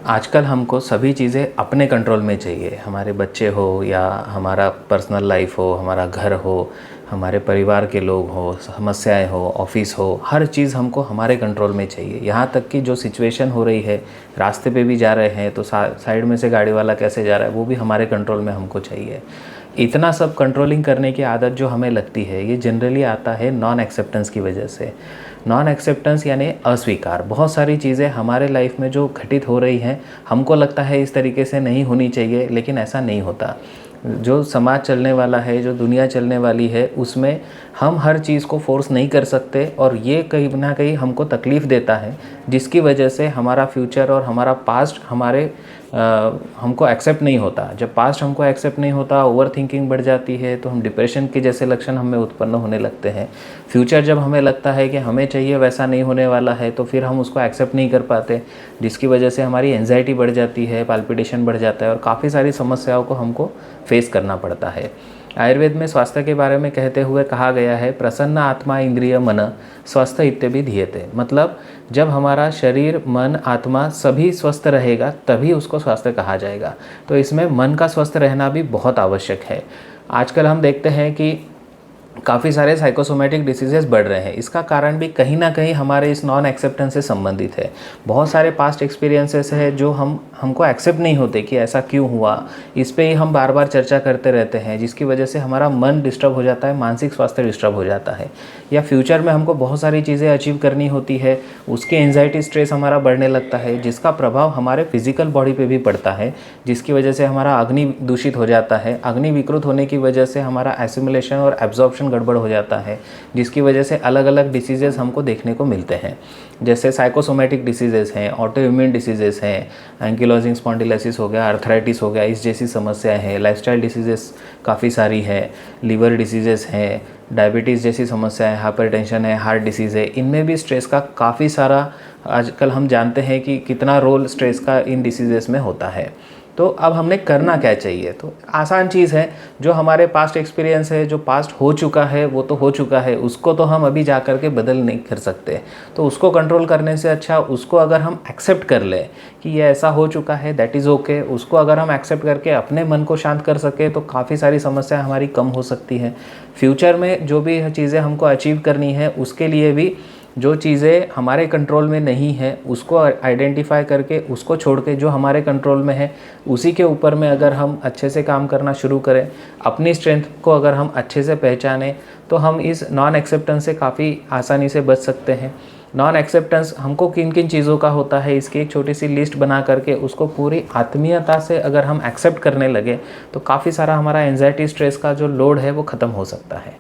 आजकल हमको सभी चीज़ें अपने कंट्रोल में चाहिए। हमारे बच्चे हो या हमारा पर्सनल लाइफ हो, हमारा घर हो, हमारे परिवार के लोग हो, समस्याएं हो, ऑफिस हो, हर चीज़ हमको हमारे कंट्रोल में चाहिए। यहाँ तक कि जो सिचुएशन हो रही है, रास्ते पे भी जा रहे हैं तो साइड में से गाड़ी वाला कैसे जा रहा है वो भी हमारे कंट्रोल में हमको चाहिए। इतना सब कंट्रोलिंग करने की आदत जो हमें लगती है ये जनरली आता है नॉन एक्सेप्टेंस की वजह से। नॉन एक्सेप्टेंस यानी अस्वीकार। बहुत सारी चीज़ें हमारे लाइफ में जो घटित हो रही हैं हमको लगता है इस तरीके से नहीं होनी चाहिए, लेकिन ऐसा नहीं होता। जो समाज चलने वाला है, जो दुनिया चलने वाली है, उसमें हम हर चीज़ को फोर्स नहीं कर सकते और ये कहीं ना कहीं हमको तकलीफ़ देता है, जिसकी वजह से हमारा फ्यूचर और हमारा पास्ट हमको एक्सेप्ट नहीं होता। जब पास्ट हमको एक्सेप्ट नहीं होता, ओवर थिंकिंग बढ़ जाती है, तो हम डिप्रेशन के जैसे लक्षण हमें उत्पन्न होने लगते हैं। फ्यूचर जब हमें लगता है कि हमें चाहिए वैसा नहीं होने वाला है, तो फिर हम उसको एक्सेप्ट नहीं कर पाते, जिसकी वजह से हमारी एंजाइटी बढ़ जाती है, पाल्पिटेशन बढ़ जाता है और काफ़ी सारी समस्याओं को हमको फेस करना पड़ता है। आयुर्वेद में स्वास्थ्य के बारे में कहते हुए कहा गया है, प्रसन्न आत्मा इंद्रिय मन स्वस्थ इत्यपि धीयते। मतलब जब हमारा शरीर, मन, आत्मा सभी स्वस्थ रहेगा तभी उसको स्वास्थ्य कहा जाएगा। तो इसमें मन का स्वस्थ रहना भी बहुत आवश्यक है। आजकल हम देखते हैं कि काफ़ी सारे साइकोसोमेटिक डिसीजेस बढ़ रहे हैं। इसका कारण भी कहीं ना कहीं हमारे इस नॉन एक्सेप्टेंस से संबंधित है। बहुत सारे पास्ट एक्सपीरियंसेस है जो हमको एक्सेप्ट नहीं होते कि ऐसा क्यों हुआ। इस पे ही हम बार बार चर्चा करते रहते हैं, जिसकी वजह से हमारा मन डिस्टर्ब हो जाता है, मानसिक स्वास्थ्य डिस्टर्ब हो जाता है। या फ्यूचर में हमको बहुत सारी चीज़ें अचीव करनी होती है, उसकी एंजाइटी, स्ट्रेस हमारा बढ़ने लगता है, जिसका प्रभाव हमारे फिजिकल बॉडी पे भी पड़ता है, जिसकी वजह से हमारा अग्नि दूषित हो जाता है। अग्नि विकृत होने की वजह से हमारा एसिमिलेशन और एब्जॉर्प्शन गड़बड़ हो जाता है, जिसकी वजह से अलग अलग डिसीजेस हमको देखने को मिलते हैं। जैसे साइकोसोमेटिक डिसीजेस हैं, ऑटो इम्यून डिसीजेस हैं, एंकिलोजिंग स्पॉन्डिलोसिस हो गया, आर्थराइटिस हो गया, इस जैसी समस्याएं हैं। लाइफस्टाइल डिसीजेस काफ़ी सारी है, लिवर डिसीजेस हैं, डायबिटीज़ जैसी समस्याएं, हाइपरटेंशन है, हार्ट डिसीज़ है। इनमें भी स्ट्रेस का काफ़ी सारा, आजकल हम जानते हैं कि कितना रोल स्ट्रेस का इन डिसीजेस में होता है। तो अब हमने करना क्या चाहिए? तो आसान चीज़ है, जो हमारे पास्ट एक्सपीरियंस है, जो पास्ट हो चुका है वो तो हो चुका है, उसको तो हम अभी जा कर के बदल नहीं कर सकते। तो उसको कंट्रोल करने से अच्छा उसको अगर हम एक्सेप्ट कर लें कि ये ऐसा हो चुका है, दैट इज़ ओके, उसको अगर हम एक्सेप्ट करके अपने मन को शांत कर सके तो काफ़ी सारी समस्या हमारी कम हो सकती है। फ्यूचर में जो भी चीज़ें हमको अचीव करनी है, उसके लिए भी जो चीज़ें हमारे कंट्रोल में नहीं है उसको आइडेंटिफाई करके, उसको छोड़ के जो हमारे कंट्रोल में है उसी के ऊपर में अगर हम अच्छे से काम करना शुरू करें, अपनी स्ट्रेंथ को अगर हम अच्छे से पहचानें, तो हम इस नॉन एक्सेप्टेंस से काफ़ी आसानी से बच सकते हैं। नॉन एक्सेप्टेंस हमको किन किन चीज़ों का होता है, इसकी एक छोटी सी लिस्ट बना करके उसको पूरी आत्मीयता से अगर हम एक्सेप्ट करने लगे तो काफ़ी सारा हमारा एंजाइटी, स्ट्रेस का जो लोड है वो ख़त्म हो सकता है।